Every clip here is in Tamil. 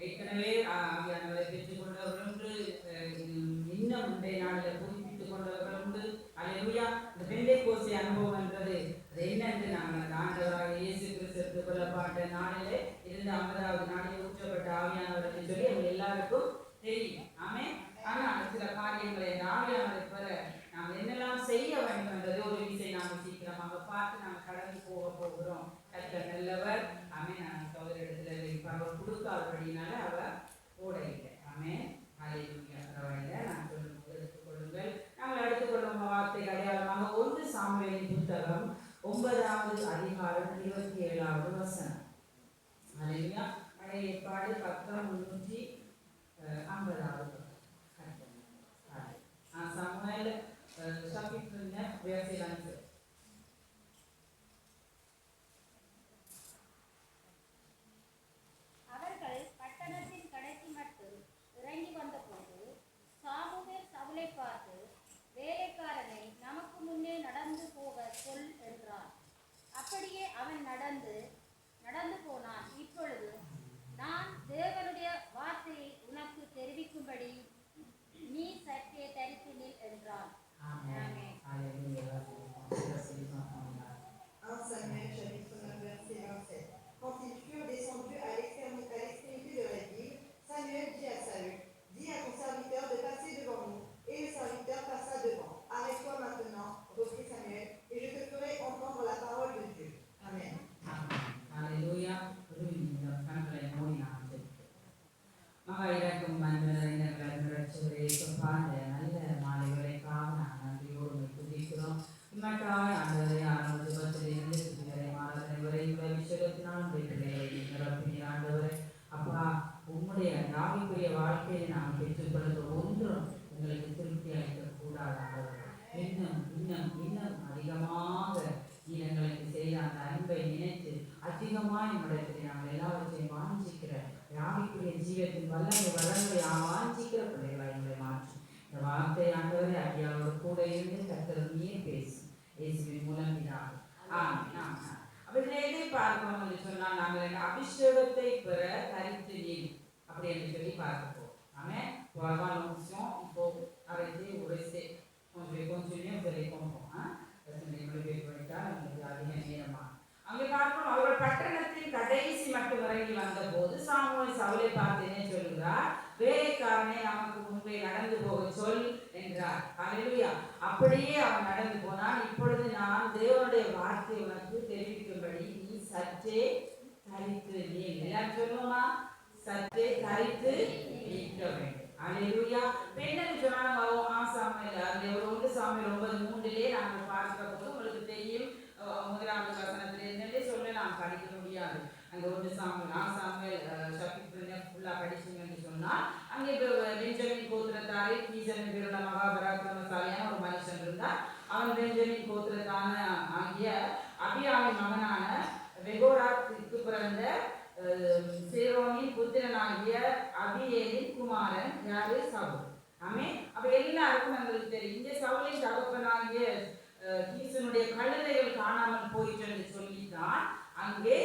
ஏற்கனவே ஆவியானவரை பெற்றுக் கொண்டவர்கள் உண்டு, இன்னும் இன்றைய நாளில் புதுப்பித்துக் கொண்டவர்கள் உண்டு. அல்லேலூயா. இந்த பெந்தைக்கோஸ்தே அனுபவம் என்றது அது என்னென்று நாங்கள் ஆண்டவராக இயேசு கிறிஸ்து எடுத்துக் கொள்ளப்பட்ட நாளிலே இருந்து 50வது நாளில் ஊற்றப்பட்ட ஆவியானவர் என்று சொல்லி அவங்க எல்லாருக்கும் தெரியும். ஆமென். ஆனால் சில காரியங்களை இந்த ஆவியானவரை பெற நாம் என்னெல்லாம் செய்ய வேண்டும் என்றது ஒரு விஷயம் நாங்கள் சீக்கிரமாக பார்த்து நாங்கள் கடந்து போகிறோம். கர்த்தர் நல்லவர். ஆமென். நான் சகோதர இடத்துல அவர் கொடுக்காதபடினால அவர் ஓட இல்லை. ஆமென். ஹல்லேலூயா. பரவாயில்லை. நான் சொல்லும்போது எடுத்துக்கொள்ளுங்கள். நாங்கள் எடுத்துக்கொள்ளும் வார்த்தை அடையாளமாக 1 சாமுவேலின் புத்தகம் 9வது அதிகாரம் 27வது வசனம். ஹல்லேலூயா. பழைய ஏற்பாடு பக்கம் 350வது. Samuel chapitre 9 verset 27. அவர்கள் பட்டணத்தின் கடைசி மட்டும் இறங்கி வந்தபோது சாமுவேல் சவுலை பார்த்து, வேலைக்காரனை நமக்கு முன்னே நடந்து போக சொல் என்றான். அப்படியே அவன் நடந்து போனான். இப்பொழுது நான் தேவனுடைய வார்த்தையை உனக்கு தெரிவிக்கும்படி நீ சற்றே தரித்து நில் என்றான். Amen. Samuel chapitre 9 verset 27. Quand ils furent descendus à l'extrémité de la ville, Samuel dit à Saül, dis à ton serviteur de passer devant nous. Et le serviteur passa devant. Arrête-toi maintenant, reprit Samuel, et je te ferai entendre la parole de Dieu. Amen. Alléluia. மகாயிரக்கும் நல்ல மாலைகளுக்காக நான் நன்றியோடு துதிக்கிறோம். இம்மட்டாய் ஆண்டவரை ஆரம்பத்திலிருந்து சுத்திகரை மாதத்தினை வரை அபிஷேகத்தினால் நிரப்பினீர் ஆண்டவரை. அப்பா, உம்முடைய ஆவிக்குரிய வாழ்க்கையை நாம் பெற்றுக்கொள்வது ஒன்றும் எங்களுக்கு திருப்தி அளிக்கக்கூடாது ஆண்டவரை. இன்னும் இன்னும் இன்னும் அதிகமாக எங்களுக்கு செய்த அந்த அன்பை நினைத்து அதிகமாக நம்மிடத்தில் நாங்கள் எல்லாவற்றையும் வாஞ்சிக்கிற ஆவிக்குரிய ஜீவத்தின் வல்லமை வாஞ்சிக்கிற பிள்ளைகளை எங்களை மாற்றும். இந்த வார்த்தை ஆண்டவரை அடியாரோடு கூட இருந்து கர்த்தர் நீர் பேசும் இயேசுவின் மூலம் பிதாவே. ஆமென். அப்படி எதை பார்க்கிறோம் என்று சொன்னால் நாங்கள் அபிஷேகத்தை பெற தரித்து நீர் அப்படி என்று சொல்லி பார்க்கிறோம். ஆமென். Voilà l'onction, il faut arrêter ou rester. On va continuer, vous allez comprendre. அங்கே பார்க்கிறோம், அவர்கள் பட்டணத்தின் கடைசி மட்டும் இறங்கி வந்த போது சாமுவேல் சவுலை பார்த்து என்ன சொல்கிறார்? வேலைக்காரனை நமக்கு முன்பே நடந்து போக சொல் என்றார். ஹல்லேலூயா. அப்படியே அவன் நடந்து போனான். இப்பொழுது நான் தேவனுடைய வார்த்தை உனக்கு தெரிவிக்கும்படி நீ சற்றே தரித்து நில். எல்லாம் சொல்லுமா? சற்றே தரித்து நிற்க வேண்டும். ஹல்லேலூயா. பெண்ணு சொன்னாங்க சாமுவேல் அந்த ஒரு 1 சாமுவேல் 9:3 நாங்கள் பார்க்கிற போது உங்களுக்கு தெரியும். 1வது வசனத்தில் என்னென்னே சொல்ல நாம் படிக்க முடியாது. அங்கே 1 சாமுவேல் சாப்டர் ஃபுல்லாக படிச்சீங்கன்னு சொன்னால் அங்கே பெஞ்சமின் கோத்திரத்தாரே கீசன் பேருள்ள மகாபராக்கிரமசாலியான ஒரு மனுஷன் இருந்தார். அவன் பெஞ்சமின் கோத்திரத்தான ஆகிய அபியாவின் மகனான வெகோராத்துக்கு பிறந்த சேரோனின் புத்திரனாகிய அபியேலின் குமாரன் யாரு? சவுல். ஆமென். அப்ப எல்லாருக்கும் எங்களுக்கு தெரியும், இந்த சவுலின் தகப்பனாகிய கீசனுடைய கழுதைகள் காணாமல் போயிட்டு என்று சொல்லித்தான் அங்கே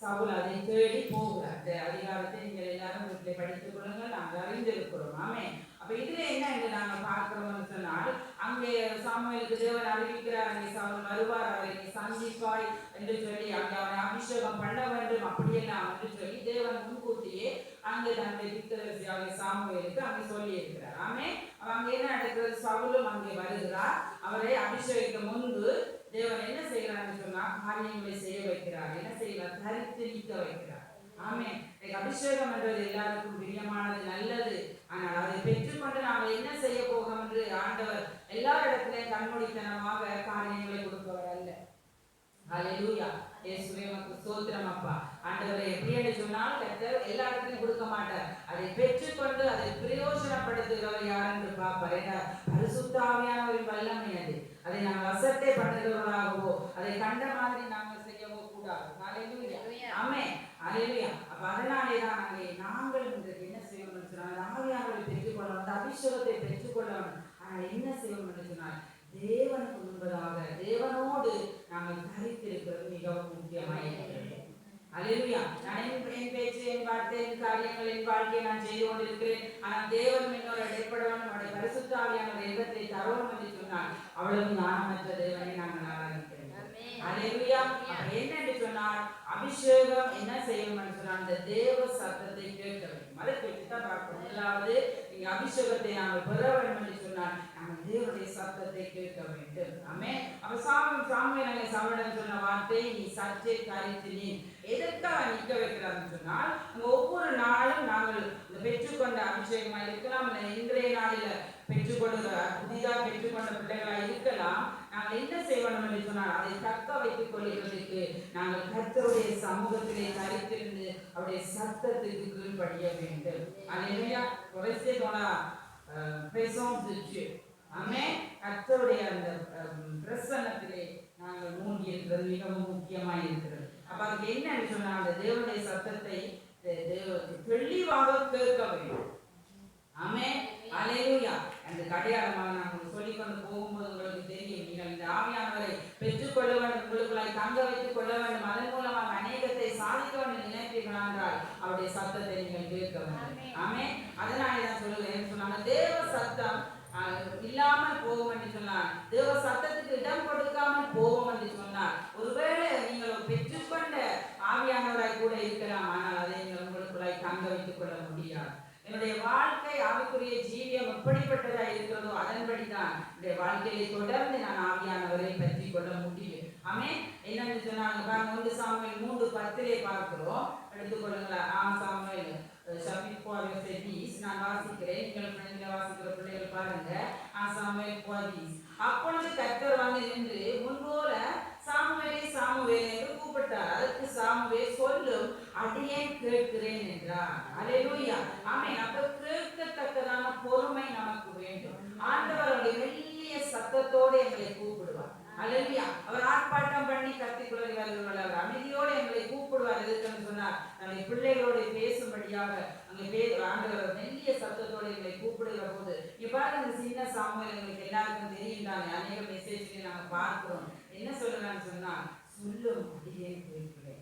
சவுல் அதை தேடி போகிறார். இந்த அதிகாரத்தை நீங்கள் எல்லாரும் வீட்டில் படித்துக் கொள்ளுங்கள், நாங்கள் அறிந்திருக்கிறோம். ஆமென். அப்ப இதுல என்ன என்று நாங்கள் பார்க்கிறோம்னு சொன்னால் அங்கே சாமுவேலுக்கு தேவன் அறிவிக்கிறார், அங்கே சவுல் வருவார், அவரை சந்திப்பாய் என்று சொல்லி அங்கே அவனை அபிஷேகம் பண்ண வேண்டும் அப்படியெல்லாம் என்று சொல்லி தேவன் முன்கூட்டியே அங்கே தன்னுடைய தீர்க்கதரிசியாகிய சாமுவேலுக்கு அங்கே சொல்லி இருக்கிறார். ஆமென். அங்கே என்ன நடக்கிறது? சவுலும் அங்கே வருகிறார். அவரை அபிஷேகிக்க முன்பு தேவன் என்ன செய்கிறார்னு சொன்னா காரியங்களை செய்ய வைக்கிறார். என்ன செய்கிறார்? தரித்து நிற்க வைக்கிறார். ஆமென். அபிஷேகம் என்றது எல்லாருக்கும் பிரியமானது, நல்லது. ஆனால் அதை பெற்றுக்கொண்டு நாங்கள் என்ன செய்ய போகிறோம் என்று ஆண்டவர் எல்லா இடத்திலையும் கண்மூடித்தனமாக காரியங்களை கொடுப்பவர் அல்ல. ஹல்லேலூயா. இயேசுவே உமக்கு ஸ்தோத்திரம் அப்பா. ஆண்டவரை எப்படி என்று சொன்னால் கர்த்தர் எல்லா இடத்திலையும் கொடுக்க மாட்டார். அதை பெற்றுக்கொண்டு அதை பிரயோஜனப்படுத்துகிறவர் யார் என்று பார்ப்பார். ஏன்னா பரிசுத்த ஆவியானவரின் வல்லமை அது. அதை நாங்கள் வசத்தை பண்ணுகிறவர்களாகவோ அதை கண்ட மாதிரி நாங்கள் செய்யவோ கூடாது. ஹல்லேலூயா. ஆமென். ஹல்லேலூயா. அப்ப அதனாலே தான் நாங்கள் இன்றைக்கு என்ன செய்யணும்னு சொன்னால் ஆவியானவரை பெற்றுக்கொள்ள வந்து அபிஷேகத்தை பெற்றுக்கொள்ளணும். ஆனால் என்ன செய்யணும் என்று சொன்னால் தேவனுக்கு முன்பதாக தேவனோடு நாங்கள் தரித்திருக்கிறது மிகவும் முக்கியமாக இருக்கிறது. அல்லேலூயா. நான் என் பேச்சு, என் வார்த்தை, என் காரியங்கள், என் வாழ்க்கையை நான் செய்து கொண்டிருக்கிறேன். ஆனால் தேவன் என்னோட இடைப்படவன் அவருடைய பரிசுத்த ஆவியானவர் இடத்தை தருவோம் என்று சொன்னால் அவ்வளவு ஞானமற்ற தேவனை நாங்கள் ஆராதிக்கிறோம். அல்லேலூயா. என்னென்று சொன்னால் அபிஷேகம் என்ன செய்யும் என்று சொன்னால் அந்த தேவ சத்தத்தை கேட்க வேண்டும். அதை குறித்து தான் பார்க்கணும். முதலாவது நீங்க அபிஷேகத்தை நாங்கள் பெற வேண்டும் என்று சொன்னால் நாங்கள் தேவனுடைய சத்தத்தை கேட்க வேண்டும். ஆமென். அப்ப சாமுவேல் சாமுவேல் சொன்ன வார்த்தை நீ சற்றே கரித்து எதற்காக நிற்க வைக்கிறான்னு சொன்னால் ஒவ்வொரு நாளும் நாங்கள் பெற்றுக்கொண்ட அபிஷேகமா இருக்கலாம், இன்றைய நாளில பெற்றுக்கொள்கிற புதிதாக பெற்றுக்கொண்ட பிள்ளைகளா இருக்கலாம். நாங்கள் என்ன செய்வோம் என்று சொன்னால் அதை தக்க வைத்துக் கொள்கிறதுக்கு நாங்கள் கர்த்தருடைய சமூகத்திலே தரித்திருந்து அவருடைய சத்தத்துக்கு கீழ்ப்படிய வேண்டும். அல்லேலூயா. குறைசே தோணா பிரசன்ஸ் de Dieu. ஆமென். கர்த்தருடைய அந்த பிரசன்னத்திலே நாங்கள் மூழ்கி இருக்கிறது மிகவும் முக்கியமாய் இருக்கிறது. அப்ப அதுக்கு என்னன்னு சொன்னா அந்த தேவனுடைய சத்தத்தை தெளிவாக கேட்க வேண்டும். ஆமென். அல்லேலூயா. அந்த கடையாளமாக நாங்கள் சொல்லிக்கொண்டு போகும்போது உங்களுக்கு தெரியும், நீங்கள் இந்த ஆவியானவரை பெற்றுக்கொள்ள வேண்டும், உங்களுக்குள்ளாய் தங்க வைத்துக் கொள்ள வேண்டும், அதன் மூலமாக அநேகத்தை சாதிக்க வேண்டும் நினைப்பீர்கள் என்றால் அவருடைய சத்தத்தை நீங்கள் கேட்க வேண்டும். ஆமென். அதனால தான் சொல்லுகிறேன் சொன்னாங்க தேவ சத்தம் இல்லாமல் போகும் என்று சொன்னார். தேவ சத்தத்துக்கு இடம் கொடுக்காமல் போவோம் என்று சொன்னார். ஒருவேளை நீங்கள் பெற்றுக்கொண்ட ஆவியானவராய் கூட இருக்கலாம், ஆனால் அதை நீங்கள் உங்களுக்குள்ளாய் தங்க வைத்துக் கொள்ள முடியாது. என்னுடைய வாழ்க்கை ஆவிக்குரிய ஜீவியம் எப்படிப்பட்டதா இருக்கிறதோ அதன்படிதான் என்னுடைய வாழ்க்கையை தொடர்ந்து நான் ஆவியானவரை பற்றி கொள்ள முடியும். ஆமென். என்னன்னு சொன்னாங்க பாருங்க, 1 சாமுவேல் 3:10 பார்க்கிறோம். எடுத்துக்கொள்ளுங்களா. சாமுவேல் ஷபித் போதீஸ் நான் வாசிக்கிறேன், நீங்கள் வாசிக்கிற பிள்ளைகள் பாருங்க. சாமுவேல் போதீஸ். அப்பொழுது கர்த்தர் வந்து நின்று முன்போல சாமுவேலே சாமுவேலே என்று கூப்பிட்டார். அதற்கு சாமுவேல் சொல்லும் அடியேன் கேட்கிறேன் என்றார். அல்லேலூயா. ஆமென். அப்ப கேட்கத்தக்கதான பொறுமை நமக்கு வேண்டும். ஆண்டவருடைய மெல்லிய சத்தத்தோடு எங்களை கூப்பிடுவார். அல்லேலூயா. அவர் ஆர்ப்பாட்டம் பண்ணி கத்திக்குள்ளி வருகிறவர்கள் அவர் அமைதியோடு எங்களை கூப்பிடுவார். எதுக்குன்னு சொன்னார் நம்முடைய பிள்ளைகளோடு பேசும்படியாக அங்கே ஆண்டவர் மெல்லிய சத்தத்தோடு எங்களை கூப்பிடுகிற போது இவ்வாறு அந்த சின்ன சாமுவேல் எங்களுக்கு எல்லாருக்கும் தெரியும் தானே. அநேக மெசேஜ்களை நாங்கள் பார்க்கிறோம். என்ன சொல்றான்னு சொன்னா சொல்லும் அடியேன் கேட்கிறேன்.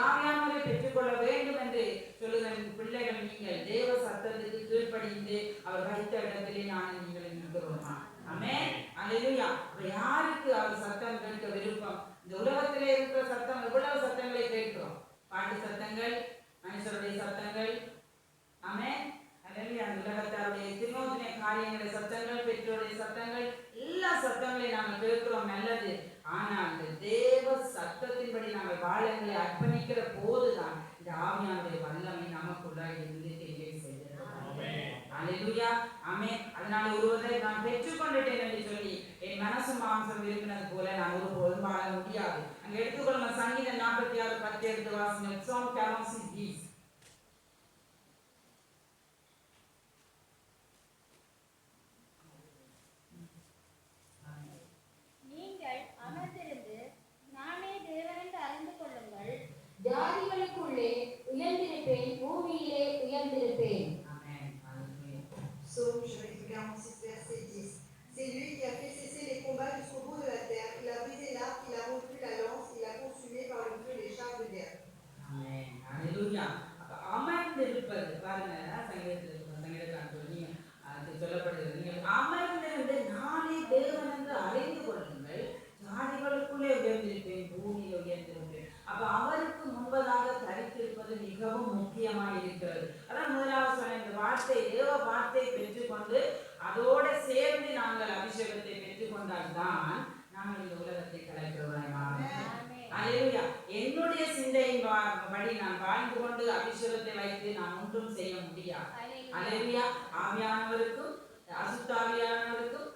ஆவியானவரை பெற்றுக்கொள்ள வேண்டும் என்று சொல்லுகிற பிள்ளைகள் நீங்கள் தேவ சத்தத்துக்கு கீழ்ப்படிந்து அவர் வைத்த இடத்திலே நான் நீங்கள் இருக்கிறோமா? ஆமென். அல்லேலூயா. யாருக்கு அவர் சத்தம் கேட்க விருப்பம்? இந்த உலகத்திலே இருக்கிற சத்தம் எவ்வளவு சத்தங்களை கேட்கிறோம். பாட்டு சத்தங்கள், மனுஷருடைய சத்தங்கள். ஆமென். அல்லேலூயா. அந்த உலகத்தாருடைய தினோதின காரியங்களுடைய சத்தங்கள், பெற்றோருடைய சத்தங்கள், எல்லா சத்தங்களையும் நாங்கள் கேட்கிறோம், நல்லது. ஆனால் இந்த தேவ சத்தத்தின்படி நாங்கள் வாழங்களை அர்ப்பணிக்கிற போதுதான் இந்த ஆவியானுடைய வல்லமை நமக்குள்ள இருந்து தெரிய செய்கிறது. அல்லேலூயா. ஆமென். அதனால ஒருவரை நான் பெற்றுக்கொண்டுட்டேன் என்று சொல்லி என் மனசு மாம்சம் விரும்பினது போல நான் ஒருபோதும் வாழ முடியாது. அங்க எடுத்துக்கொள்ளுங்க சங்கீதம் 46:10 எடுத்து வாசிங்க. Psalm 46:10. நீங்கள் அமர்ந்திருந்து நானே தேவனென்று அறிந்து கொள்ளுங்கள். ஜாதிகளுக்குள்ளே உயர்ந்திருப்பேன், பூமியிலே உயர்ந்திருப்பேன். Psaume chapitre 46, verset 10. C'est lui qui a fait cesser les combats jusqu'au bout de la terre. Il a brisé l'arc, il a rompu la lance, il a consumé par le feu les chars de guerre. Amen. Hallelujah. அமர்ந்திருப்பது பாருங்க, சங்கீதக்காரன் சொல்லி அது சொல்லப்படுகிறது. நீங்கள் அமர்ந்திருந்து நானே தேவன் என்று அறிந்து கொள்ளுங்கள். ஜாதிகளுக்குள்ளே உயர்ந்திருப்பேன், பூமியில் உயர்ந்திருப்பேன். அப்ப அவருக்கு முன்பதாக தரித்திருப்பது மிகவும் முக்கியமாக இருக்கிறது. அதான் முதலாவது சொன்ன இந்த வார்த்தை, தேவ வார்த்தையை பெற்றுக்கொண்டு அதோடு சேர்ந்து நாங்கள் அபிஷேகத்தை பெற்றுக்கொண்டால் தான் நாங்கள் இந்த உலகத்தை கலைக்கிறவர்களாக. அல்லேலூயா. என்னுடைய சிந்தையின் படி நான் வாழ்ந்து கொண்டு அபிஷேகத்தை வைத்து நான் ஒன்றும் செய்ய முடியாது. அல்லேலூயா. ஆவியானவருக்கும் அசுத்தாவியானவருக்கும்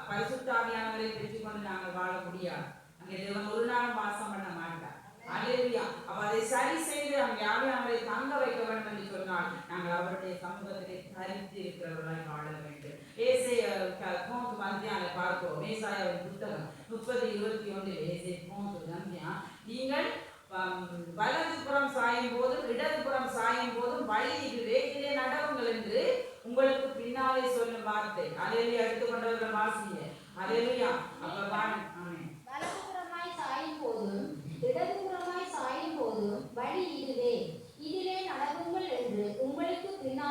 பரிசுத்தாவியானவரை பெற்றுக்கொண்டு நாங்கள் வாழ முடியாது. அங்கே தேவன் ஒரு நாளும் வாசம் பண்ண மாட்டார். அல்லேலூயா. அப்ப அதை சரி செய்து அங்கே ஆவியானவரை தங்க வைக்க வேண்டும் என்று சொன்னால் நாங்கள் அவருடைய சமூகத்திலே தரித்து இருக்கிறவர்களாய் வாழ வேண்டும். ஏசாயா 30 பார்க்கிறோம். ஏசாயாவின் புத்தகம் 30:21 நீங்கள் வலதுபுறம் சாயும் போதும் இடதுபுறம் சாயும் போதும் வழி இதுவே, இதிலே நடவுங்கள் என்று உங்களுக்கு பின்னாலே சொல்லும் வார்த்தை. அல்லேலூயா. எடுத்துக்கொண்டவர்கள் வாசிங்க. அல்லேலூயா. அப்ப ஆமென். வலதுபுறமாய் சாயும் போதும் இடதுபுறமாய் சாயும் போதும்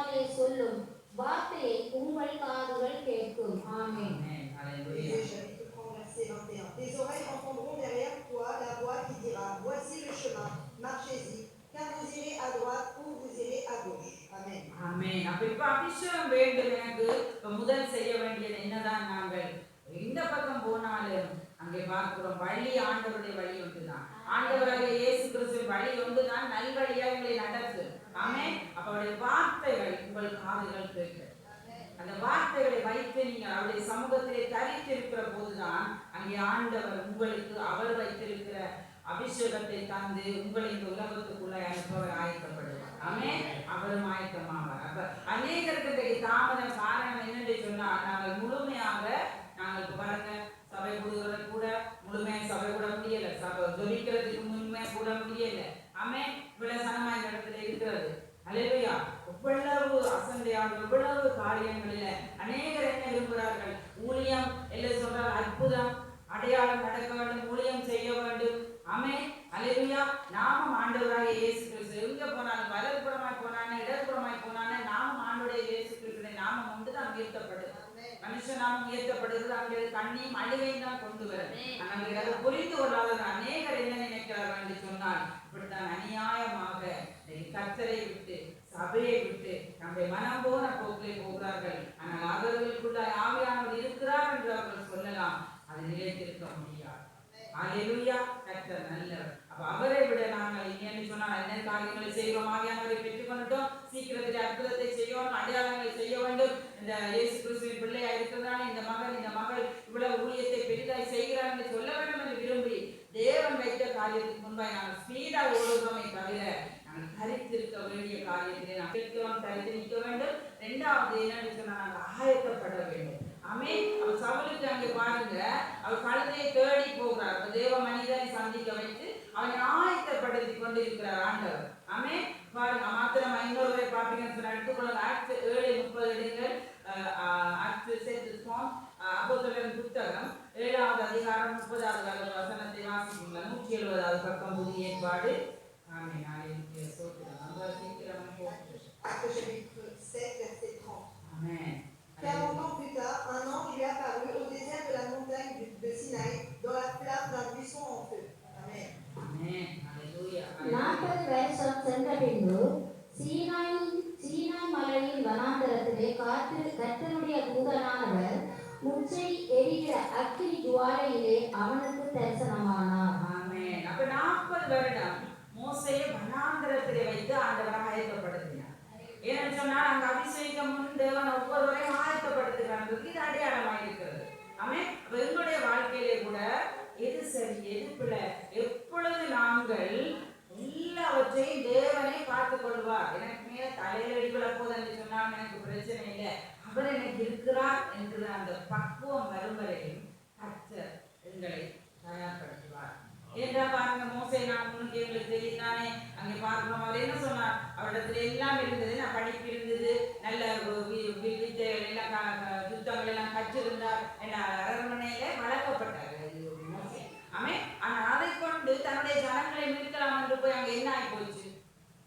வாயினாலே சொல்லும் வார்த்தையை உங்கள் காதுகள் கேட்கும். ஆமென். Amen. Hallelujah. Ésaïe chapitre 30, verset 21. Tes oreilles entendront derrière toi la voix qui dira, voici le chemin, marchez-y, car vous irez à droite ou vous irez à gauche. Amen. ஆமென். அப்ப இப்ப அபிஷேகம் வேண்டும் எனக்கு. இப்ப முதல் செய்ய வேண்டியது என்னதான்? நாங்கள் இந்த பக்கம் போனாலும் அங்கே பார்க்கிறோம் வழி ஆண்டவருடைய வழி ஒன்றுதான். ஆண்டவராகிய இயேசு கிறிஸ்துவின் வழி ஒன்றுதான் நல்வழியா எங்களை நடத்தும். ஆமென். அப்ப அவருடைய வார்த்தைகள் உங்கள் காதுகள் கேட்கும். அந்த வார்த்தைகளை வைத்து நீங்கள் அவருடைய சமூகத்திலே தரித்திருக்கிற போதுதான் அங்கே ஆண்டவர் உங்களுக்கு அவர் வைத்திருக்கிற அபிஷேகத்தை தந்து உங்களை இந்த உலகத்துக்குள்ள அனுப்பவர் ஆயத்தப்படுவார். ஆமென். அவரும் ஆயத்தமாவார். அப்ப அநேகருக்கு தாமதம் காரணம் என்னென்று சொன்னால் நாங்கள் முழுமையாக நாங்கள் பாருங்க சபை கூடுகிறது கூட முழுமையாக சபை கூட முடியல, சபை ஜொலிக்கிறதுக்கு முழுமையா கூட முடியல. ஆமென். இவ்வளவு சனமா இந்த இடத்துல இருக்கிறது. அல்லேலூயா. எவ்வளவு அசந்தையாக எவ்வளவு காரியங்களில அநேகர் என்ன விரும்புகிறார்கள்? ஊழியம் எல்லாம் சொல்றார், அற்புதம் அடையாளம் நடக்க வேண்டும், ஊழியம் செய்ய வேண்டும். ஆமென். அல்லேலூயா. நாமும் ஆண்டவராகிய இயேசு கிறிஸ்து எங்க போனாலும் வலதுபுறமாய் போனானே இடதுபுறமாய் போனானே நாமும் ஆண்டவருடைய இயேசு கிறிஸ்துவின் நாமம் ஒன்றுதான் உயர்த்தப்படுது. மனுஷ நாமம் உயர்த்தப்படுகிறது. அங்கே கண்ணியும் அழிவையும் தான் கொண்டு வரும். ஆனால் அதை புரிந்து கொள்ளாத அநேகர் என்ன நினைக்கிறார்கள் என்று சொன்னால் இப்படித்தான் அநியாயமாக கர்த்தரை விட்டு சபையை விட்டு நம்முடைய மனம் போன போக்கிலே போகிறார்கள். ஆனால் அவர்களுக்குள்ள ஆவியானவர் இருக்கிறார் என்று அவர்கள் சொல்லலாம். அது நிலைத்திருக்க முடியாது. அல்லேலூயா. கர்த்தர் நல்லவர். அப்ப அவரை விட நாங்கள் என்னன்னு சொன்னால் என்ன காரியங்களை செய்வோம்? ஆவியானவரை பெற்றுக்கொண்டோம். சீக்கிரத்தில் அற்புதத்தை செய்யணும், அடையாளங்களை செய்ய வேண்டும். இந்த இயேசு கிறிஸ்துவின் பிள்ளையா இருக்கிறதான இந்த மகள் இவ்வளவு ஊழியத்தை பெரிதாய் செய்கிறார் என்று சொல்ல வேண்டும் என்று விரும்பி தேவன் வைத்த காரியத்துக்கு முன்பாக நாங்கள் ஸ்பீடா ஓடுகிறோமே தவிர நாங்கள் தரித்திருக்க வேண்டிய காரியத்திலே நாங்கள் தரித்து நிற்க வேண்டும். இரண்டாவது என்னன்னு சொன்னா நாங்கள் ஆயத்தப்பட வேண்டும். ஆமென். அவர் சவுலுக்கு அங்கே பாருங்க, அவர் கழுதையை தேடி போகிறார். தேவ மனிதனை சந்திக்க வைத்து அவனை ஆயத்தப்படுத்தி கொண்டு இருக்கிறார் ஆண்டவர். ஆமென். பாருங்க மாத்திரம் இன்னொருவரை பார்ப்பீங்கன்னு சொன்னா எடுத்துக்கொள்ளுங்க. ஆக்ட் 7:30 எடுங்கள். அப்போஸ்தலரின் புத்தகம் 7வது அதிகாரம் 30வது வசனத்தை வாசிப்பீங்களா? 170வது பக்கம் புதிய ஏற்பாடு. ஆமென். ஹalleluya. ஸ்தோத்திரம். நம்ம சீக்கிரம் போகுது. Acte chapitre 7, verset 30. ஆமென். 40 ans plus tard, un ange lui apparut au désert de la montagne de Sinaï, dans la flamme d'un buisson en feu. Amen. ஆமென். ஹalleluya. 40 வருஷம் சென்ற பின்பு சீனாய் மலையின் வனாந்தரத்திலே கர்த்தருடைய தூதனானவர் முச்சை எரிகிற அக்கினி ஜுவாலையிலே அவனுக்கு தரிசனமானார். ஆமென். அப்ப 40 வருடம் மோசேயை வனாந்தரத்திலே வைத்து ஆண்டவர் ஆயத்தப்படுத்தினார். ஏன்னு சொன்னால் அங்க அபிஷேகம் முன் தேவன் ஒவ்வொருவரையும் ஆயத்தப்படுத்துகிறார். இது அடையாளமாக இருக்கிறது. ஆமென். அப்ப எங்களுடைய வாழ்க்கையிலே கூட எது சரி எது பிழை எப்பொழுது நாங்கள் எல்லாவற்றையும் தேவனை பார்த்துக் கொள்வார். எனக்கு மேல தலையில அடிக்கல போது என்று சொன்னால் எனக்கு பிரச்சனை இல்லை, அவர் எனக்கு இருக்கிறார் என்று அந்த பக்குவம் வரும் வரையும் கர்த்தர் எங்களை தயார்படுத்துவார். ஏன்றா பாருங்க மோசே நான் முன்னுக்கு எங்களுக்கு தெரியுதானே அங்கே பார்க்கணும். அவர் என்ன சொன்னார்? அவரிடத்துல எல்லாம் இருந்தது, நான் படிப்பு இருந்தது, நல்ல வித்தைகள் எல்லாம் யுத்தங்கள் எல்லாம் கற்றிருந்தார். என்ன அரண்மனையில வளர்க்கப்பட்டார் மோசே. ஆமே. ஆனா அதை கொண்டு தன்னுடைய ஜனங்களை நிறுத்தலாம் என்று போய் அங்க என்ன ஆகி போச்சு?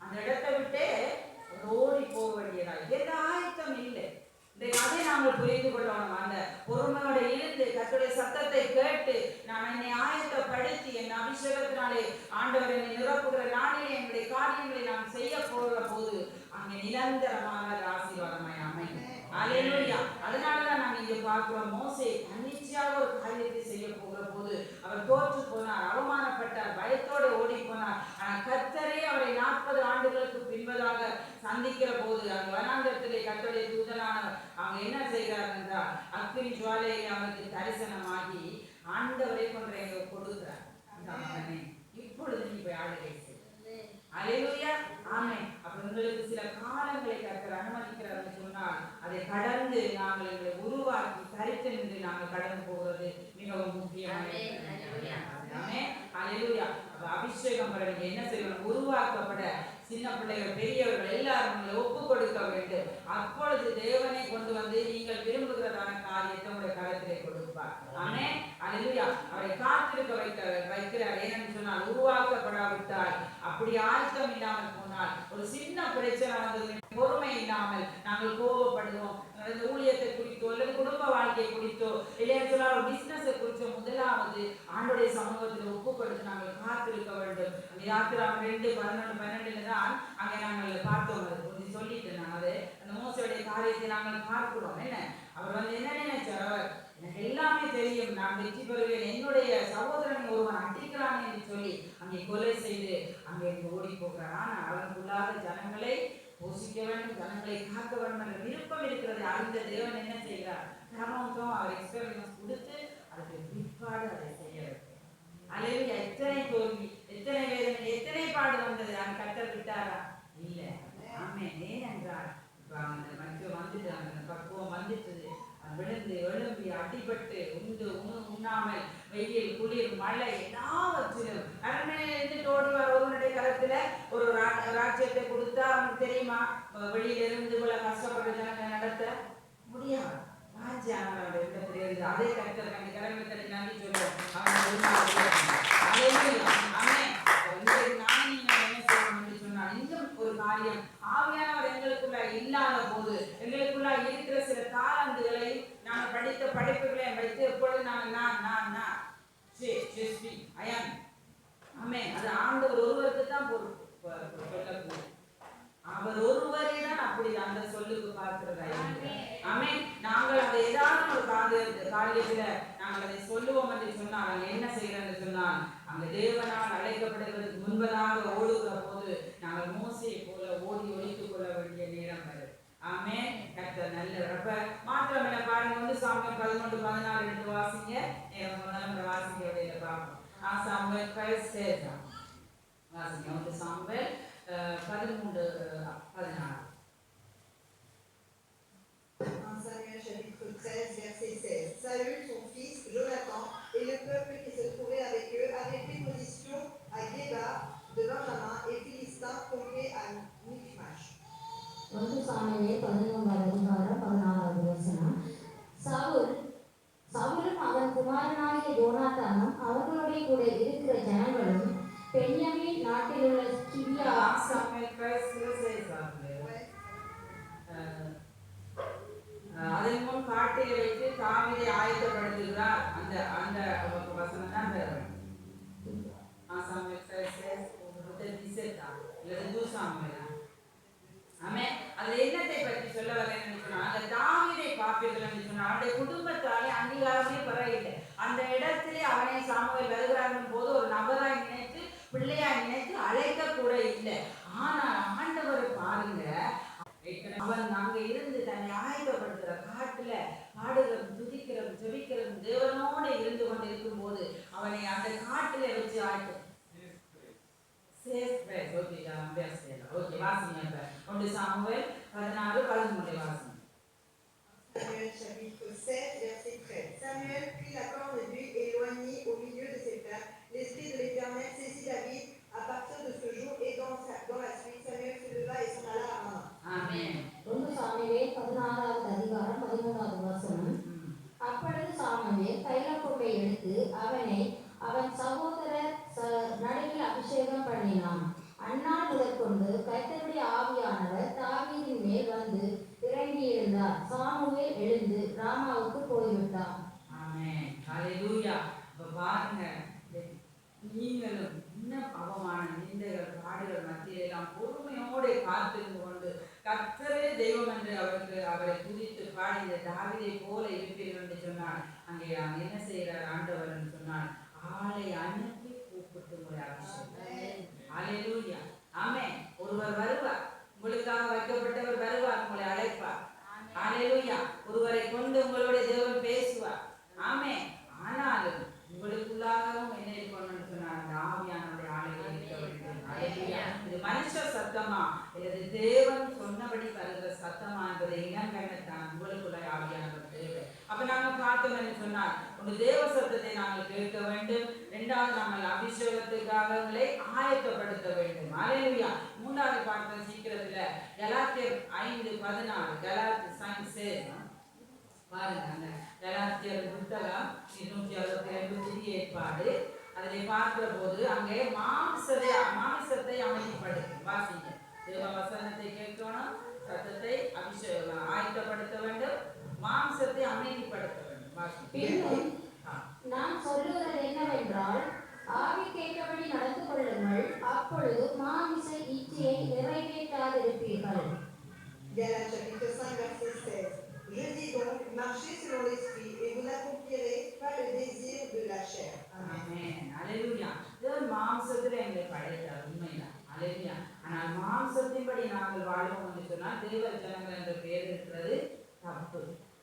அந்த இடத்தை விட்டு ஓடி போக வேண்டியதாக எந்த ஆயத்தம் இல்லை. அதை நாங்கள் புரிந்து கொள்ளணும். அந்த பொறுமையோட இருந்து கர்த்தருடைய சத்தத்தை கேட்டு நான் என்னை ஆயத்தப்படுத்தி என் அபிஷேகத்தினாலே ஆண்டவர் என்னை நிரப்புகிற நாளிலே என்னுடைய காரியங்களை நாம் செய்ய போகிற போது அங்கே நிரந்தரமான ஆசீர்வாதமாய் அமையும். அல்லேலூயா. அதனாலதான் நாங்கள் இங்க பார்க்கிறோம். மோசே தன்னிச்சையாக ஒரு காரியத்தை செய்ய போகிற போது அவர் தோற்று போனார், அவமானப்பட்டார், பயத்தோடு ஓடி போனார். ஆனால் கர்த்தரே அவரை 40 ஆண்டுகளுக்கு பின்பதாக சந்திக்கிற போது அந்த வனாந்தரத்திலே கர்த்தருடைய தூதனானவர் அவங்க என்ன செய்கிறார் என்றால் அக்கினி ஜுவாலையை அவருக்கு தரிசனமாகி ஆண்டவரை கொன்றை கொடுக்கிறார். இப்பொழுது நீ போய் ஆளுகை செய். அல்லேலூயா. ஆமென். அப்ப உங்களுக்கு சில காலங்களை கர்த்தர் அனுமதிக்கிறார் சொன்னால் அதை கடந்து நாங்கள் எங்களை உருவாக்கி தரித்து நின்று நாங்கள் கடந்து போகிறது மிகவும் முக்கியமானது. அபிஷேகம் பெற நீங்க என்ன செய்யணும்? உருவாக்கப்பட சின்ன பிள்ளைகள் பெரியவர்கள் எல்லாரும் உங்களை ஒப்பு கொடுக்க வேண்டும். அப்பொழுது தேவனை கொண்டு வந்து நீங்கள் விரும்புகிறதான காரியத்தை உங்களுடைய கரத்திலே கொடுப்பார். ஆமென். அல்லேலூயா. அவரை காத்திருக்க வைக்கிறார். ஏனென்று சொன்னால் உருவாக்கப்படாவிட்டால், அப்படி ஆயத்தம் இல்லாமல் போனால், ஒரு சின்ன பிரச்சனை வந்தது பொறுமை இல்லாமல் நாங்கள் கோபப்படுவோம். இந்த ஊழியத்தை குறித்தோ அல்லது குடும்ப வாழ்க்கையை குறித்தோ இல்லைன்னு சொன்னால் ஒரு பிசினஸை குறித்தோ முதலாவது ஆண்டோடைய சமூகத்தில் ஒப்பு கொடுத்து நாங்கள் காத்திருக்க வேண்டும். அந்த யாத்திராம் 2:11-12 தான் அங்கே நாங்கள் பார்த்தோம். அது கொஞ்சம் சொல்லிட்டு நான் அது அந்த மோசையுடைய காரியத்தை நாங்கள் பார்க்கிறோம். என்ன அவர் வந்து என்ன நினைச்சார்? அவர் எனக்கு எல்லாமே தெரியும், நான் வெற்றி பெறுவேன், என்னுடைய சகோதரன் ஒருவன் அடிக்கிறான் என்று சொல்லி அங்கே கொலை செய்து அங்கே ஓடி போகிறான். ஆனால் அவனுக்குள்ளாக ஜனங்களை போஷிக்க வேண்டும், ஜனங்களை காக்க வேண்டும் என்ற விருப்பம் இருக்கிறது. அந்த தேவன் என்ன செய்கிறார்? கிரமம் அவர் எக்ஸ்பீரியன்ஸ் கொடுத்து அதுக்கு பிற்பாடு அதை செய்ய வைக்கிறார். அல்லது எத்தனை தோல்வி, எத்தனை வேதனை, எத்தனை பாடு வந்தது, அந்த கத்தர் விட்டாரா? இல்லை. ஆமென். ஏனென்றால் அந்த மஞ்சள் வந்துட்டு அந்த பக்குவம் வந்துட்டது, விழுந்து எழும்பி அடிபட்டு உண்ணாமல் வெயில் குளிர் மழை எல்லாவற்றிலும் அரண்மனையிலிருந்து ஓடிவார். ஒருவனுடைய கரத்துல ஒரு ராஜ்யத்தை கொடுத்தா அவனுக்கு தெரியுமா வெளியிலிருந்து இவ்வளவு கஷ்டப்பட்டு ஜனங்களை நடத்த முடியாது. ராஜ்யம் இடத்துல அதே கருத்தர் அந்த கடமை தட்டி நன்றி சொல்லுவோம். நானும் நீங்க என்ன செய்யணும் என்று சொன்னால், இன்னும் ஒரு காரியம், ஆவியானவர் எங்களுக்குள்ள இல்லாத போது எங்களுக்குள்ள இருக்கிற சில தாளந்துகளை நாங்கள் படித்த படிப்புகளை வைத்து எப்பொழுது நாங்கள் அது ஆண்டவர் ஒருவருக்கு தான் சொல்லக்கூடும். அவர் ஒருவரே தான் அப்படி அந்த சொல்லுக்கு பார்க்கிறதா. ஆமென். நாங்கள் அதை ஏதாவது ஒரு காரியத்துல நாங்கள் அதை சொல்லுவோம் என்று சொன்னால் நாங்கள் என்ன செய்யறோம் என்று சொன்னால், அங்க தேவனால் அழைக்கப்படுவதற்கு முன்பதாக ஓடுகிற போது நாங்கள் மோசையை போல ஓடி ஒழித்துக் கொள்ள வேண்டிய நேரம் வருது. ஆமென். கர்த்தர் நல்லவர். மாத்திரமில்லை பாருங்க, 1 சாமுவேல் 11:14 எடுத்து வாசிங்க. நேரம் சொன்னாலும் வாசிக்க வழியில பார்ப்போம். சாமுவேல் வாசிங்க. 1 Samuel 13:14. En Samuel chapitre 13, verset 16. Saül, son fils, Jonathan, et le peuple qui se trouvait avec eux avaient pris position à Géba de Benjamin et Philistin campés à Michmash. 1 Samuel 11:14 சவுலும் அவன் குமாரனாகிய யோனாத்தானும் அவர்களுடைய கூட இருக்கிற ஜனங்களும் பென்யமீன் நாட்டில் உள்ள கிபியா அதன் முன் காட்டில் வைத்து தாவீதை ஆயத்தப்படுத்துகிறார். அந்த அந்த வசனம் தான் அது என்னத்தை பற்றி சொல்ல வரேன்னு சொன்னா, அந்த தாவீதை பார்ப்பீர்கள் என்று சொன்னா அவனுடைய குடும்பத்தாலே அங்கீகாரமே பெறவில்லை. அந்த இடத்திலே அவனை சாமுவேல் வருகிறார்கள் போது ஒரு நபராய் நினைத்து பிள்ளையாய் நினைத்து அழைக்க கூட இல்லை. ஆனால் ஆண்டவர் பாருங்க, அவன் அங்க இருந்து தன்னை ஆயத்தப்படுத்துற காட்டுல பாடுகிறதும் துதிக்கிறதும் ஜெபிக்கிறதும் தேவனோட இருந்து கொண்டு இருக்கும் போது அவனை அந்த காட்டுல வச்சு ஆயத்தம் வாசிங்க. 1 சாமுவேல் 16:13 வாசிங்க. Samuel chapitre 7, verset 13. Samuel prit la corne d'huile et éloignit au milieu de ses frères. L'esprit de l'Éternel saisit David à partir de ce jour et dans la suite, Samuel se leva et s'en alla à Rama. Amen. 1 Samuel 16:13. அப்பொழுது சாமுவேல் தைலக்கொம்பை எடுத்து அவனை அவன் சகோதரர் நடுவில் அபிஷேகம் பண்ணினான். அந்நாள் முதற்கொண்டு கர்த்தருடைய ஆவியானவர் தாவீதின் மேல் வந்து இறங்கியிருந்தார். சாமுவேல் எழுந்து ராமாவுக்கு போய்விட்டார். ஆமென். ஹல்லேலூயா. பாருங்க, நீங்களும் இன்னும் அவமான நிந்தைகள் பாடுகள் மத்தியெல்லாம் பொறுமையோடு காத்திருந்து கொண்டு கர்த்தரே தெய்வம் என்று அவரை துதித்து பாடி இந்த தாவீதை போல இருப்பீர்கள் என்று சொன்னார். அங்கே என்ன செய்கிறார் ஆண்டவர் என்று சொன்னால், ஆளை அனுப்பி கூப்பிட்டு உங்களை அபிஷேகம். ஹல்லேலூயா. ஆமென். ஒருவர் வருவார், உங்களுக்காக வைக்கப்பட்டவர் வருவார், உங்களை அழைப்பார். ஹல்லேலூயா. ஒருவரை கொண்டு உங்களுடைய தேவன் பேசுவார். ஆமென். ஆனாலும் உங்களுக்குள்ளாகவும் என்ன இருக்கணும்னு சொன்னார், அந்த ஆவியானவருடைய ஆளுகை இருக்க வேண்டும். ஹல்லேலூயா. இது மனுஷ சத்தமா இல்லது தேவன் சொன்னபடி வருகிற சத்தமா என்பதை இனங்கண்ணத்தான் உங்களுக்குள்ள ஆவியானவர் தேவை. அப்ப நாங்க பார்த்தோம் என்று சொன்னால் ஒரு தேவ சத்தத்தை நாங்கள் கேட்க வேண்டும். இரண்டாவது நாங்கள் அபிஷேகத்துக்காக ஆயத்தப்படுத்த வேண்டும். அல்லேலூயா. மூன்றாவது பார்த்த சீக்கிரத்துல கலாத்தியர் 5:14 கலாத்தியர் பாருங்க, கலாத்தியர் புத்தகம் 262 புதிய ஏற்பாடு. அதிலே பார்க்கிற போது அங்கே மாமிசத்தை அமைதிப்படுத்தும். வாசிங்க. தேவ வசனத்தை கேட்கணும், சத்தத்தை ஆயத்தப்படுத்த வேண்டும், மாம்சத்தை அமைதிப்படுத்த வேண்டும். நான் சொல்லுவது என்னவென்றால், ஆவிக்கேற்றபடி நடந்து கொள்ளுங்கள், அப்பொழுது மாமிச இச்சையை நிறைவேற்றாதிருப்பீர்கள். Galates chapitre 5 verset 16. Je dis donc, marchez selon l'esprit et vous n'accomplirez pas le désir de la chair. Amen. Alléluia. தேவன் மாம்சத்திலே எங்களை படைத்தார், உண்மைதான். அல்லேலூயா. ஆனால் மாம்சத்தின்படி நாங்கள் வாழ்வோம் என்று சொன்னால் தேவ ஜனங்கள் என்ற பெயர் இருக்கிறது தப்பு.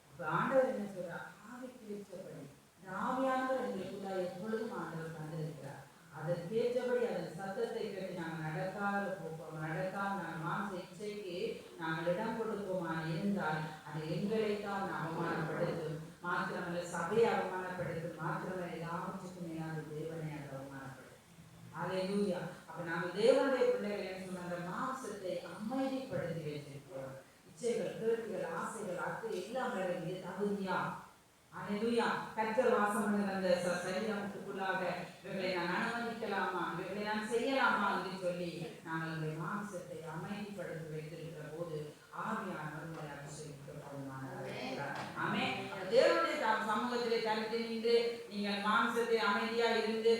அப்ப ஆண்டவர் என்ன சொல்றார்? ஆவிக்கேற்றபடி. ஆவியானவர் எங்களுக்குள்ள எப்பொழுதும் ஆண்டவர் தந்திருக்கிறார். அதற்கேற்றபடி அதன் சத்தத்தை கேட்டு நாங்கள் நடக்காத நாங்கள் மாம்ச இச்சைக்கு நாங்கள் இடம் கொடுப்போமா இருந்தால் அது எங்களைத்தான் அவமானப்படுத்தும். மாத்திரமல்ல, சபையை அவமானப்படுத்தும். மாத்திரமல்ல, எல்லாவற்றுக்கும் மேலான தேவனை அது அவமானப்படுத்தும். அல்லேலூயா. அப்ப நாங்கள் தேவனுடைய பிள்ளைகள் சொன்ன அந்த மாம்சத்தை அமைதிப்படுத்தி வச்சிருக்கிறோம். இச்சைகள், கேள்விகள், ஆசைகள், அக்கு எல்லாம் இது தகுதியா? அல்லேலூயா. கர்த்தர் வாசம் பண்ணுகிற அந்த சரீரத்துக்குள்ளாக இவர்களை நான் அனுமதிக்கலாமா, இவர்களை நான் செய்யலாமா என்று சொல்லி நாங்கள் இந்த மாம்சத்தை அமைதிப்படுத்தி வைத்திருக்கிற போது ஆவியானவர் உங்களை அபிஷேகிக்கப்படுமானார். ஆமென். தேவனுடைய சமூகத்திலே தனித்து நின்று நீங்கள் மாம்சத்தை அமைதியா இருந்து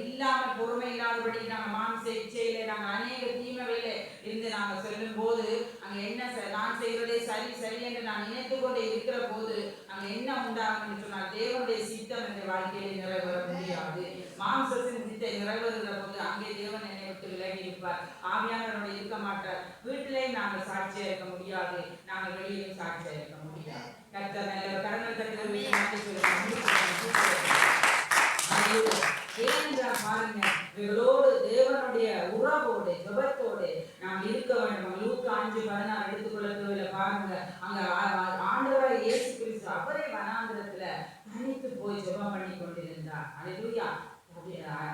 இல்லாமல் பொறுமை இல்லாதபடி நாங்கள் மாம்ச இச்சையிலே நாங்கள் அநேக தீமைகளிலே இருந்து நாங்கள் செல்லும் போது அங்கே என்ன நான் செய்வதே சரி என்று நான் நினைத்து கொண்டே இருக்கிற போது அங்கே என்ன உண்டாகும் என்று சொன்னால் தேவனுடைய சித்தம் என்ற வாழ்க்கையிலே நிறைவேற முடியாது. மாம்சத்தின் சித்தை நிறைவேறுகிற போது அங்கே தேவன் என்னை விட்டு விலகி இருப்பார். ஆவியானவரோட இருக்க மாட்டார். வீட்டிலே நாங்கள் சாட்சியா இருக்க முடியாது, நாங்கள் வெளியிலும் சாட்சியா இருக்க முடியாது. கர்த்தர் நல்ல கரங்கள் தட்டுவது ஏனென்றால் பாருங்க, இவர்களோடு தேவனுடைய உறவோடு ஜெபத்தோடு நாம் இருக்க வேண்டும். லூக்கா 5:16 எடுத்துக்கொள்ள தேவையில்லை. பாருங்க, அங்க ஆண்டவராய் இயேசு கிறிஸ்து அவரே வனாந்திரத்துல தனித்து போய் ஜெபம் பண்ணி கொண்டிருந்தார். அல்லேலூயா.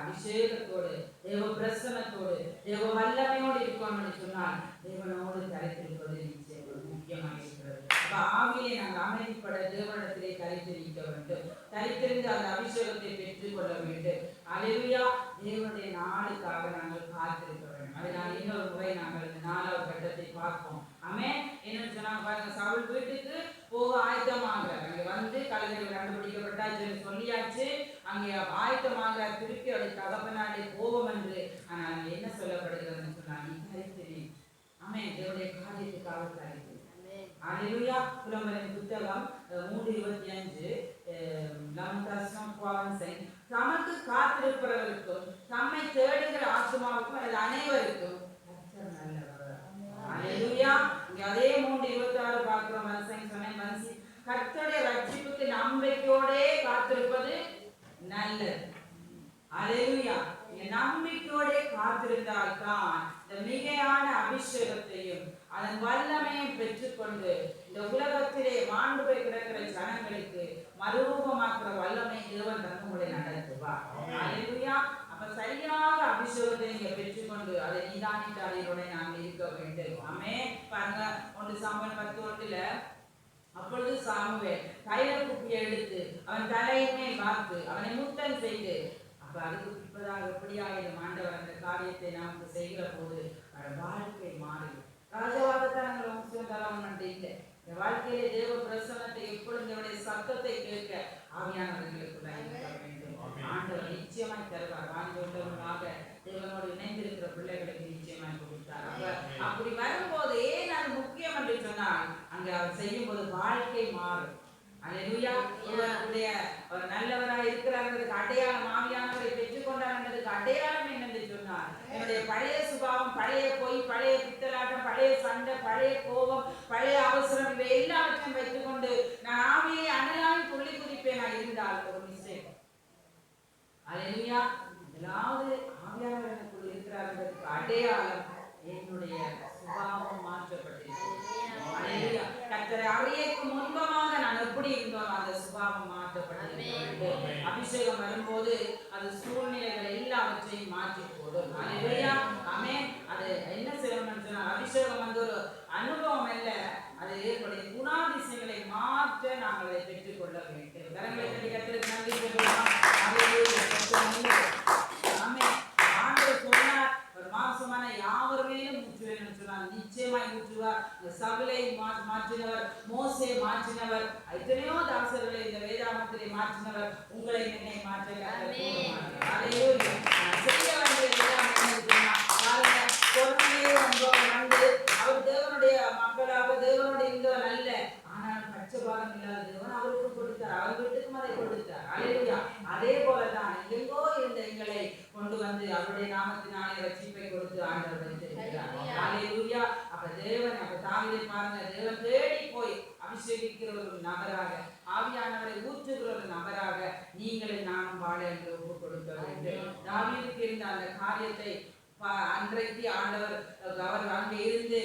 அபிஷேகத்தோடு தேவ பிரசன்னத்தோடு தேவ வல்லமையோடு இருக்கணும்னு சொன்னால் தேவனோடு கரைத்திருப்பது நிச்சயம் முக்கியமாக இருக்கிறது. அப்ப ஆவியை நாங்கள் அமைதிப்பட தேவனிடத்திலே கரைத்திருக்க வேண்டும். கரைத்திருந்து அந்த அபிஷேகத்தை பெற்றுக் கொள்ள வேண்டும். அல்லேலூயா. தேவனுடைய நாளுக்காக நாங்கள் காத்திருக்க வேண்டும். அதனால் இன்னொரு முறை நாங்கள் இந்த 4வது கட்டத்தை பார்ப்போம். ஆமென். என்னன்னு சொன்னாங்க பாருங்க, சவுல் வீட்டுக்கு போக ஆயத்தமாக அங்கே வந்து கழுதைகள் கண்டுபிடிக்கப்பட்டாச்சு சொல்லியாச்சு. அங்கே ஆயத்தமாக திருப்பி அவருடைய தகப்பனாலே போவோம் என்று. ஆனால் அங்கே என்ன சொல்லப்படுகிறதுன்னு சொன்னால் நீ கரைத்திரி. ஆமென். தேவனுடைய காரியத்துக்காக கரைத்திரி. அல்லேலூயா. புலம்பலின் புத்தகம் 3:25 தமக்கு காத்திருப்பவர்களுக்கும் தம்மை தேடுகிற ஆத்துமாவுக்கும் அல்லது அனைவருக்கும் கர்த்தர் நல்லவர். அல்லேலூயா. இங்க அதே 3:26 பார்க்கிறோம். சொன்னேன், கர்த்தருடைய ரட்சிப்புக்கு நம்பிக்கையோடே காத்திருப்பது நல்லது. அல்லேலூயா. நம்பிக்கையோடே காத்திருந்தால் தான் இந்த மிகையான அபிஷேகத்தையும் அதன் வல்லமையும் பெற்றுக்கொண்டு இந்த உலகத்திலே மாண்டு போய் கிடக்கிற ஜனங்களுக்கு மறுரூபமாக்குற வல்லமை தேவன் தன்னுடைய நடத்துவார். அல்லேலூயா. அப்ப சரியாக அபிஷேகத்தை நீங்க பெற்றுக்கொண்டு அதை நிதானித்தாரியோட நாங்கள் இருக்க வேண்டும். ஆமென். பாருங்க, 1 சாமுவேல் 10:1 அப்பொழுது சாமுவேல் தைல குப்பியை எடுத்து அவன் தலையின் மேல் வார்த்து அவனை முத்தம் செய்து. அப்ப அதுக்கு இப்பதான் எப்படியா இந்த ஆண்டவர் அந்த காரியத்தை நமக்கு செய்கிற போது வாழ்க்கை மாறி ராஜாவாகத்தான் இல்லை. இந்த வாழ்க்கையிலே தேவ பிரசன்னத்தை எப்பொழுது தேவனுடைய சத்தத்தை கேட்க ஆவியானவர்களுக்குள்ள இருக்க வேண்டும். ஆண்டவர் நிச்சயமாய் தருவார். வாங்கியுள்ளவர்களாக தேவனோடு இணைந்திருக்கிற பிள்ளைகளுக்கு நிச்சயமாய் கொடுத்தார். அப்படி வரும்போது ஏன் அது முக்கியம் என்று சொன்னால் அங்க அவர் செய்யும் போது வாழ்க்கை மாறும். அல்லேலூயா. இவருடைய ஒரு நல்லவராக இருக்கிறார்களுக்கு அடையாளம் ஆவியானவரை பெற்றுக்கொண்டார்ன்றதுக்கு அடையாளம் என்னென்று சொன்னார், என்னுடைய பழைய சுபாவம், பழைய பொய், பழைய பித்தலாட்டம், பழைய சண்டை, பழைய கோபம், பழைய அவசரம் இவை எல்லாவற்றையும் வைத்துக்கொண்டு நான் ஆவியை அனலாவி துள்ளி குதிப்பேன் நான் இருந்தால் ஒரு மிஸ்டேக். அல்லேலூயா. முதலாவது ஆவியானவர் எனக்குள் இருக்கிறார்களுக்கு அடையாளம் என்னுடைய சுபாவம் மாற்றப்பட்டிருக்கிறது. அல்லேலூயா. கர்த்தரை அறியக்கு முன்பமாக நான் எப்படி இருந்தோம் அந்த சுபாவம் மாற்றப்பட்டிருக்கிறது. அபிஷேகம் வரும்போது அது சூழ்நிலைகள் எல்லாவற்றையும் மாற்றி போடும். அல்லேலூயா. ஆமென். அது என்ன செய்யணும்னு சொன்னா அபிஷேகம் வந்து ஒரு அனுபவம் அல்ல, அது ஏற்படைய குணாதிசயங்களை மாற்ற நாங்கள் அதை பெற்றுக்கொள்ள வேண்டும். கரங்களை தட்டி கர்த்தருக்கு நன்றி சொல்லுவோம். அல்லேலூயா. ஆமென். ஆண்டவர் சொன்னார், ஒரு மாம்சமான யாவர் மேலும் ஊற்றுவேன் சொன்னார். நிச்சயமாய் ஊற்றுவார். இந்த சவுலை மாற்றினவர், மோசே மாற்றினவர், எத்தனையோ தாசர்களை இந்த வேதாகமத்திலே மாற்றினவர். உங்களை என்னை மாற்ற கர்த்தர் போதுமானவர். அல்லேலூயா. செய்ய வேண்டிய எல்லாம் என்னன்னு சொன்னா பாருங்க, பொறுமையே வந்து அவர் தேவனுடைய மக்களாக தேவனுடைய இருந்தவர் அல்ல, ஆனால் பட்சபாதம் இல்லாத தேவன் அவருக்கு கொடுத்தார், அவர் வீட்டுக்கும் அதை கொடுத்தார். அல்லேலூயா. அதே போலதான் எங்கோ இருந்த எங்களை கொண்டு வந்து அவருடைய நாமத்தினாலே ரட்சிப்பை கொடுத்து ஆண்டவர் வைத்திருக்கிறார். அல்லேலூயா. அப்ப தேவன், அப்ப தாவீதை பாருங்க, தேவன் தேடி போய் அபிஷேகிக்கிற ஒரு நபராக, ஆவியானவரை ஊற்றுகிற ஒரு நபராக நீங்களும் நானும் வாழ என்று ஒப்பு கொடுக்க வேண்டும். தாவீதுக்கு இருந்த அந்த காரியத்தை அன்றைக்கு ஆண்டவர் அவர் அங்கே இருந்து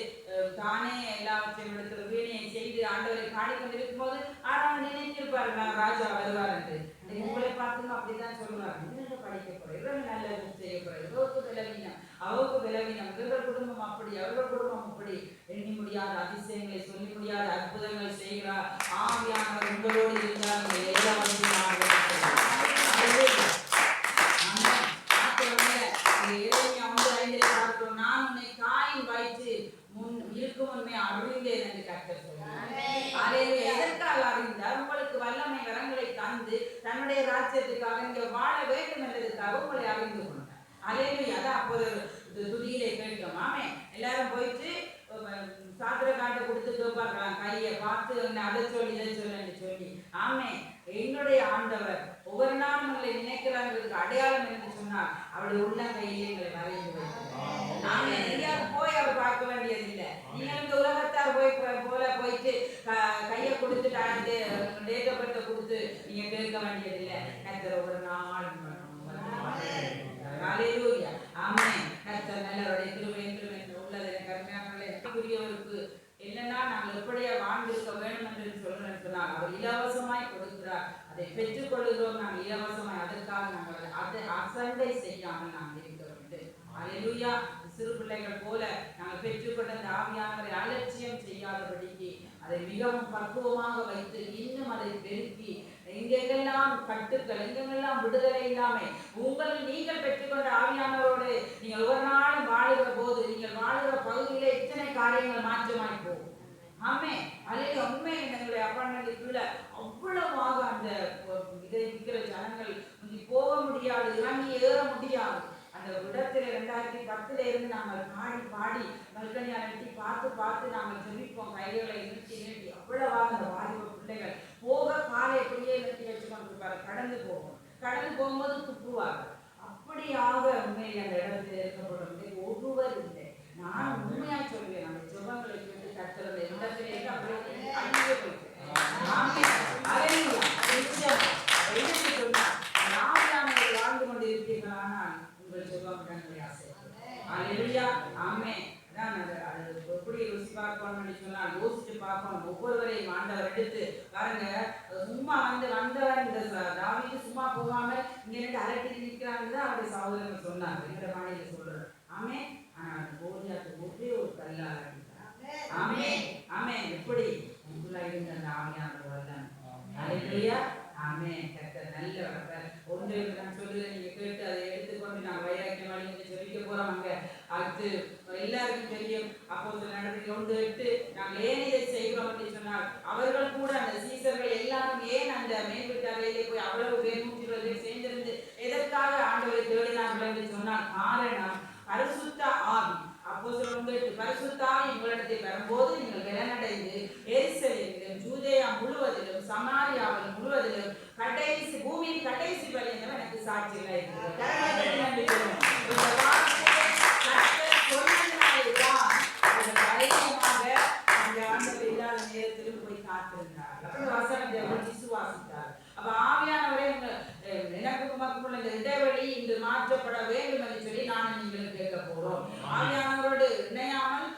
தானே எல்லாவற்றையும் எடுத்து வீணையை செய்து ஆண்டவரை பாடிக்கொண்டிருக்கும் போது ஆண்டவர் நினைத்திருப்பார், நான் ராஜா வருவார் என்று. உங்களை பார்த்து அப்படிதான் சொல்லுவார், இன்னும் படிக்க போறேன், இவங்க நல்லது செய்ய போறேன், இவருக்கு பலவீனம், அவருக்கு பலவீனம், இவர்கள் குடும்பம் அப்படி, அவர்கள் குடும்பம் அப்படி, எண்ணி முடியாத அதிசயங்களை சொல்லி முடியாத அற்புதங்களை செய்கிறார். ஆவியானவர் உங்களோடு இருந்தார். நான் உன்னை தாயின் வயிற்று முன் இருக்கும் உண்மை அறிந்தேன் என்று கர்த்தர் சொன்னார். எதற்காக அறிந்தார்? உங்களுக்கு வல்லமை வரங்களை தந்து தன்னுடைய ராஜ்யத்துக்காக நீங்க வாழ வேண்டும் என்பதற்காக உங்களை அறிந்து கொண்டார். அல்லேலூயா. அதான் அப்போது துதியிலே கேட்டோம். ஆமே, எல்லாரும் போயிட்டு சாத்திர காட்டை கொடுத்து கேட்பார்களாம், கையை பார்த்து அதை சொல்லி இதை சொல்லி. ஆமே, என்னுடைய ஆண்டவர் ஒவ்வொரு நாளும் உங்களை நினைக்கிறாங்கிறதுக்கு அடையாளம் என்று சொன்னால் அவருடைய உள்ளங்கையிலே எங்களை வரைந்து வைக்கிறார். நாம எங்கேயாவது போய் அவர் பார்க்க வேண்டியதில்லை. நீங்க இந்த உலகத்தார் போயிட்டு கையை கொடுத்துட்டு டேட்டப்பட்ட கொடுத்து நீங்க கேட்க வேண்டியதில்லை. கர்த்தர் ஒவ்வொரு நாளும் அல்லேலூயா. ஆமென். கர்த்தர் நல்லவருடைய கிருபை என்றும் உள்ளது. கருமையானவர்களே, எனக்குரியவருக்கு என்னன்னா நாங்கள் எப்படியா வாழ்ந்திருக்க வேண்டும் என்று சொல்லணும்னு சொன்னால் அவர் இலவசமாய் கொடுக்கிறார். அதை பெற்றுக்கொள்கிறோம் நாங்கள் இலவசமாய். அதற்காக நாங்கள் அதை அசண்டை செய்யாமல் நாங்கள் இருக்க வேண்டும். அல்லேலூயா. சிறு பிள்ளைகள் போல நாங்கள் பெற்றுக்கொண்ட அந்த ஆவியானவரை அலட்சியம் செய்யாதபடிக்கு அதை மிகவும் பக்குவமாக வைத்து இன்னும் அதை பெருக்கி எங்கெங்கெல்லாம் கட்டுக்கள், எங்கெங்கெல்லாம் விடுதலை இல்லாமல் நீங்கள் பெற்றுக்கொண்ட ஆவியானவரோடு நீங்கள் ஒவ்வொரு நாளும் வாழுகிற போது நீங்கள் வாழுகிற பகுதியிலே இத்தனை காரியங்கள் மாற்றமாய் போகும். ஆமே, அல்லது உண்மை எங்களுடைய அப்பார்ட்மெண்ட் கீழே அவ்வளவாக அந்த இதை விற்கிற ஜனங்கள் போக முடியாது, இறங்கி ஏற முடியாது. அந்த இடத்துல 2010 இருந்து நாங்கள் பாடி பல்கனியா நிறுத்தி பார்த்து நாங்கள் ஜெபிப்போம். கைகளை நிறுத்தி அவ்வளவாக அந்த வாலிப பிள்ளைகள் போக காலை எப்படியே நிறுத்தி வச்சுக்கொண்டு இருப்பாரு. கடந்து போகும்போது துப்புவார்கள். அப்படியாக உண்மையை அந்த இடத்துல இருக்கப்படும் ஒருவர் இல்லை. நான் உண்மையா சொல்வேன், அந்த ஜெபங்களை கேட்டு கர்த்தர் இடத்துல இருந்து அப்படியே அழிவே போயிட்டு வாழ்ந்து கொண்டு இருப்பீர்களானால் உங்கள் ஜெபம் கண்களை ஆசை. ஆமென். எப்படி ருசி பார்க்கணும்னு சொன்னால் யோசிச்சு பார்க்கணும். ஒவ்வொருவரையும் ஆண்டவர் எடுத்து பாருங்க. சும்மா வந்தவர் இந்த தாவீது சும்மா போகாம இங்க இருந்து அரட்டி நிற்கிறான்னு அவருடைய சகோதரன் சொன்னார். இந்த மாநில சொல்றாரு. ஆமே. ஆனா கோலியாத்து ஒரே ஒரு கல்லா அரட்டிட்டார். ஆமே ஆமே. எப்படி உங்களுக்குள்ள இருந்த அந்த ஆவியானவர் வரலாம். அல்லேலூயா. ஆமே. கர்த்தர் நல்லவர். ஒன்று நான் சொல்லுறேன், நீங்க கேட்டு அதை எடுத்துக்கொண்டு நான் வைராக்கியம் வழி ஜெபிக்க போறோம். அங்க அது எல்லாருக்கும் தெரியும். அப்போது நடத்தி 1:8 நாங்கள் ஏன் இதை செய்கிறோம் என்று சொன்னால் அவர்கள் கூட அந்த சீசர்கள் எல்லாரும் ஏன் அந்த மேல்விட்ட அறையிலே போய் அவ்வளவு பேர் 120 பேர் சேர்ந்திருந்து எதற்காக ஆண்டவரை தேடினார்கள் என்று சொன்னால் காரணம் பரிசுத்த ஆவி. அப்போஸ்தலர் 1:8 பரிசுத்த ஆவி உங்களிடத்தில் வரும்போது நீங்கள் பலனடைந்து எருசலேமிலும் யூதேயா முழுவதிலும் சமாரியாவில் முழுவதிலும் பூமியின் கடைசி பரியந்தம் எனக்கு சாட்சிகளாய் இருக்கிறது. அப்ப ஆவியானவரே எனக்கு மக்களுக்குள்ள இந்த இடைவெளி இன்று மாற்றப்பட வேண்டும் என்று சொல்லி நானும் நீங்களும் கேட்க போறோம். ஆவியானவரோடு இணையாமல்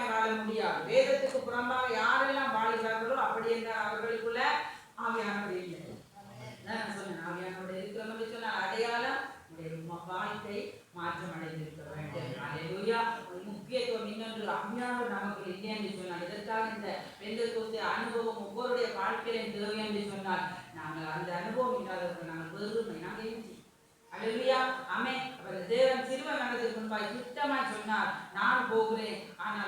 சுகமாய் வாழ முடியாது. வேதத்துக்கு புறம்பாக யாரெல்லாம் வாழுகிறார்களோ அப்படி என்றால் அவர்களுக்குள்ள ஆவியானவர் இல்லை. நான் சொன்னேன், ஆவியானவர் இருக்கிறவங்க சொன்னால் அடையாளம் வாழ்க்கை மாற்றம் அடைந்திருக்க வேண்டும். அல்லேலூயா. முக்கியத்துவம் இன்னொன்று, ஆவியானவர் நமக்கு இல்லை என்று சொன்னால், இதற்காக இந்த பெந்தெகோஸ்தே அனுபவம் ஒவ்வொருடைய வாழ்க்கையிலும் தேவை என்று சொன்னால், நாங்கள் அந்த அனுபவம் இல்லாதவர்கள், நாங்கள் வெறுமை, நாங்கள் எஞ்சி. அல்லேலூயா. ஆமென். அவர் தேவன் சிறுவன் நடந்ததுக்கு முன்பாய் சுத்தமாய் சொன்னார், நான் போகிறேன், ஆனால்